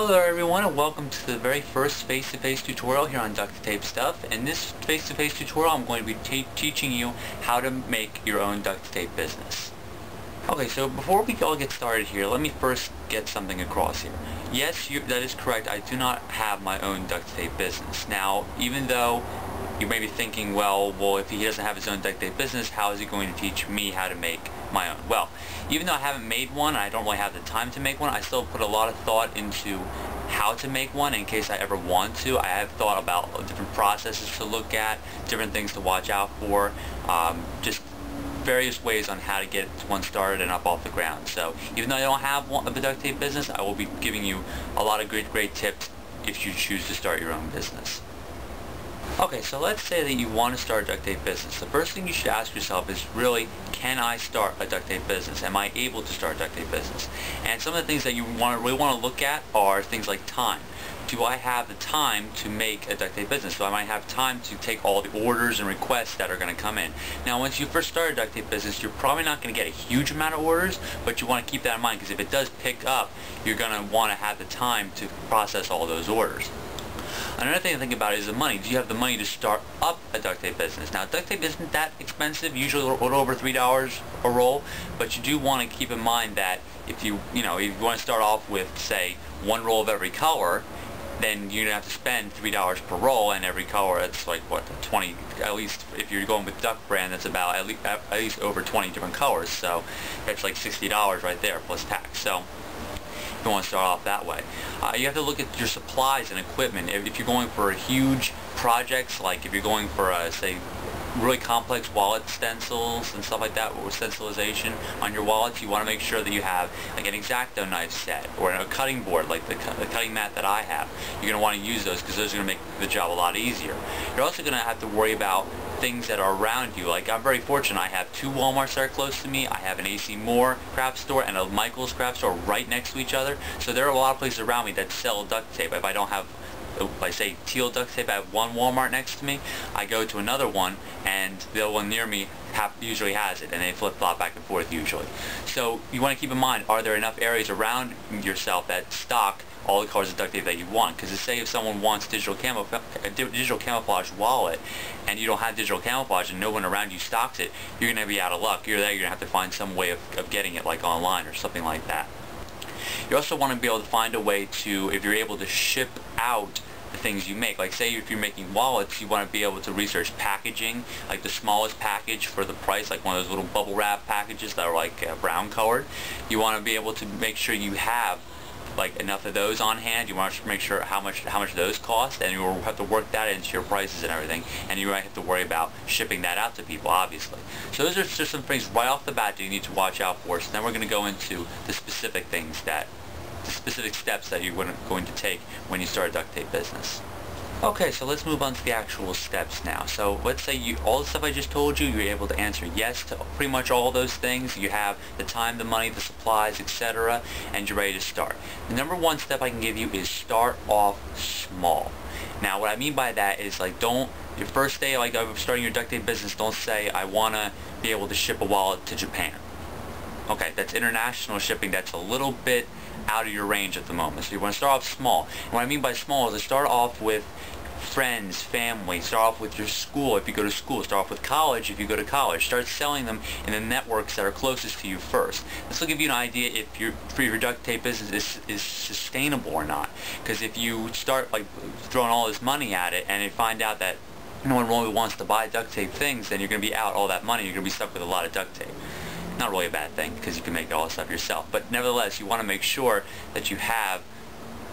Hello everyone, and welcome to the very first face-to-face tutorial here on Ducttapestuff. In this face-to-face tutorial I'm going to be teaching you how to make your own duct tape business. Okay, so before we all get started here, let me first get something across here. Yes, that is correct, I do not have my own duct tape business. Now, even though you may be thinking, well, if he doesn't have his own duct tape business, how is he going to teach me how to make my own? Well, even though I haven't made one, I don't really have the time to make one, I still put a lot of thought into how to make one in case I ever want to. I have thought about different processes to look at, different things to watch out for, just various ways on how to get one started and up off the ground. So even though I don't have a duct tape business, I will be giving you a lot of great tips if you choose to start your own business. Okay, so let's say that you want to start a duct tape business. The first thing you should ask yourself is really, can I start a duct tape business? Am I able to start a duct tape business? And some of the things that you really want to look at are things like time. Do I have the time to make a duct tape business? Do I have time to take all the orders and requests that are going to come in? Now, once you first start a duct tape business, you're probably not going to get a huge amount of orders, but you want to keep that in mind because if it does pick up, you're going to want to have the time to process all those orders. Another thing to think about is the money. Do you have the money to start up a duct tape business? Now, duct tape isn't that expensive, usually a little over $3 a roll, but you do want to keep in mind that if you want to start off with, say, one roll of every color, then you're going to have to spend $3 per roll, and every color, it's like, what, 20, at least if you're going with Duct brand, that's about at least over 20 different colors, so that's like $60 right there, plus tax. So if you want to start off that way. You have to look at your supplies and equipment. If you're going for huge projects, like if you're going for, say, really complex wallet stencils and stuff like that, or stencilization on your wallets, you want to make sure that you have like an X-Acto knife set or a cutting board like the cutting mat that I have. You're going to want to use those because those are going to make the job a lot easier. You're also going to have to worry about things that are around you. Like, I'm very fortunate. I have two Walmarts that are close to me. I have an AC Moore craft store and a Michael's craft store right next to each other. So there are a lot of places around me that sell duct tape. If I don't have, I say teal duct tape, I have one Walmart next to me, I go to another one, and the one near me usually has it, and they flip-flop back and forth usually. So you want to keep in mind, are there enough areas around yourself that stock all the colors of duct tape that you want? Because say if someone wants digital camouflage wallet, and you don't have digital camouflage and no one around you stocks it, you're going to be out of luck. You're going to have to find some way of getting it, like online or something like that. You also want to be able to find a way to, if you're able to ship out the things you make. Like, say if you're making wallets, you want to be able to research packaging, like the smallest package for the price, like one of those little bubble wrap packages that are like brown colored. You want to be able to make sure you have like enough of those on hand. You want to make sure how much those cost, and you will have to work that into your prices and everything, and you might have to worry about shipping that out to people, obviously. So those are just some things right off the bat that you need to watch out for. So then we're going to go into the specific things the specific steps that you're going to take when you start a duct tape business. Okay, so let's move on to the actual steps now. So let's say all the stuff I just told you, you're able to answer yes to pretty much all those things. You have the time, the money, the supplies, etc., and you're ready to start. The number one step I can give you is start off small. Now, what I mean by that is, like, your first day, like, of starting your duct tape business, don't say, I want to be able to ship a wallet to Japan. Okay, that's international shipping. That's a little bit out of your range at the moment. So you want to start off small. And what I mean by small is to start off with friends, family, start off with your school if you go to school, start off with college if you go to college. Start selling them in the networks that are closest to you first. This will give you an idea if your duct tape business is sustainable or not. Because if you start like throwing all this money at it and you find out that no one really wants to buy duct tape things, then you're going to be out all that money. You're going to be stuck with a lot of duct tape. Not really a bad thing because you can make all this stuff yourself, but nevertheless you want to make sure that you have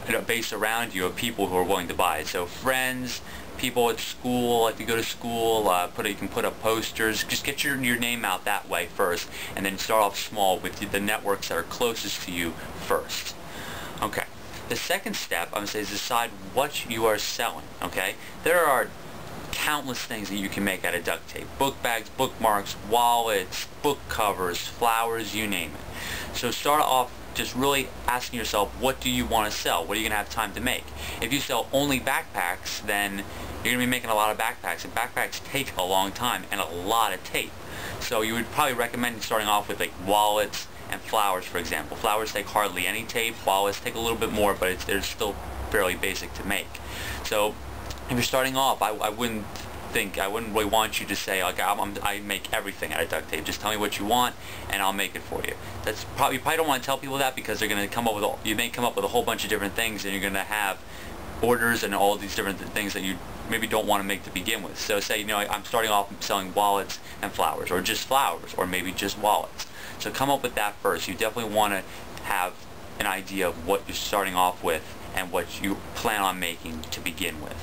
a base around you of people who are willing to buy it. So friends, people at school, if you go to school, you can put up posters. Just get your name out that way first, and then start off small with the networks that are closest to you first. Okay. The second step, I'm going to say, is decide what you are selling. Okay. There are countless things that you can make out of duct tape. Book bags, bookmarks, wallets, book covers, flowers, you name it. So start off just really asking yourself, what do you want to sell? What are you going to have time to make? If you sell only backpacks, then you're going to be making a lot of backpacks, and backpacks take a long time and a lot of tape. So you would probably recommend starting off with like wallets and flowers, for example. Flowers take hardly any tape, wallets take a little bit more, but they're still fairly basic to make. So if you're starting off, I wouldn't really want you to say, like, I make everything out of duct tape. Just tell me what you want, and I'll make it for you. You probably don't want to tell people that, because they're going to come up with you may come up with a whole bunch of different things, and you're going to have orders and all these different things that you maybe don't want to make to begin with. So say, I'm starting off selling wallets and flowers, or just flowers, or maybe just wallets. So come up with that first. You definitely want to have an idea of what you're starting off with and what you plan on making to begin with.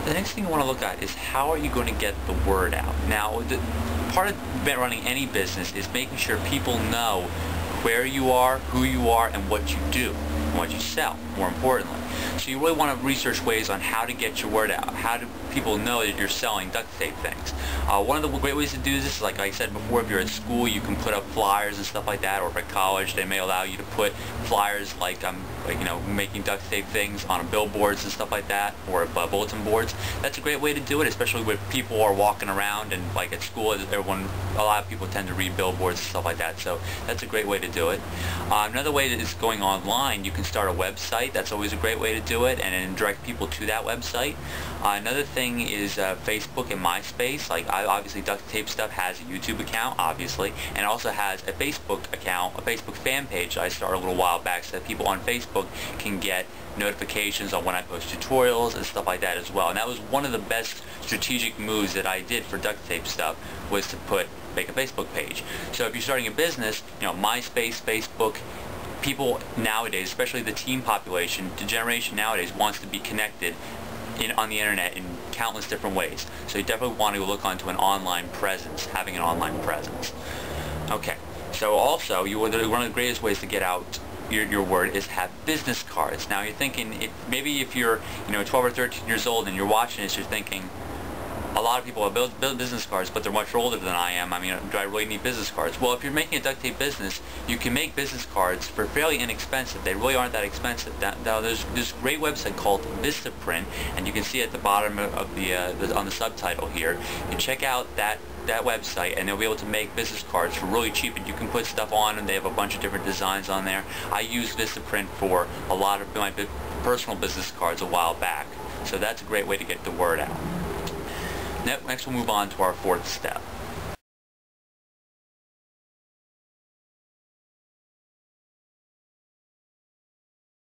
The next thing you want to look at is, how are you going to get the word out? Now, part of running any business is making sure people know where you are, who you are, and what you do, and what you sell, more importantly. So you really want to research ways on how to get your word out. How do people know that you're selling duct tape things? One of the great ways to do this is, like I said before, if you're at school, you can put up flyers and stuff like that, or if at college, they may allow you to put flyers like making duct tape things on billboards and stuff like that, or bulletin boards. That's a great way to do it, especially when people are walking around, and like at school, a lot of people tend to read billboards and stuff like that, so that's a great way to do it. Another way is going online. You can start a website. That's always a great way to do it, and then direct people to that website. Another thing is Facebook and MySpace. Like, obviously Ducttapestuff has a YouTube account, obviously, and also has a Facebook account, a Facebook fan page that I started a little while back, so that people on Facebook can get notifications on when I post tutorials and stuff like that as well. And that was one of the best strategic moves that I did for Ducttapestuff, was to make a Facebook page. So if you're starting a business, MySpace, Facebook, people nowadays, especially the teen population, the generation nowadays, wants to be connected on the internet in countless different ways. So you definitely want to look onto an online presence, having an online presence. Okay, so also, one of the greatest ways to get out your word is have business cards. Now you're thinking, maybe if you're 12 or 13 years old and you're watching this, you're thinking, a lot of people have built business cards, but they're much older than I am. I mean, do I really need business cards? Well, if you're making a duct tape business, you can make business cards for fairly inexpensive. They really aren't that expensive. Now, there's this great website called Vistaprint, and you can see at the bottom of on the subtitle here. You can check out that website, and they'll be able to make business cards for really cheap, and you can put stuff on, and they have a bunch of different designs on there. I used Vistaprint for a lot of my personal business cards a while back, so that's a great way to get the word out. Next we'll move on to our fourth step.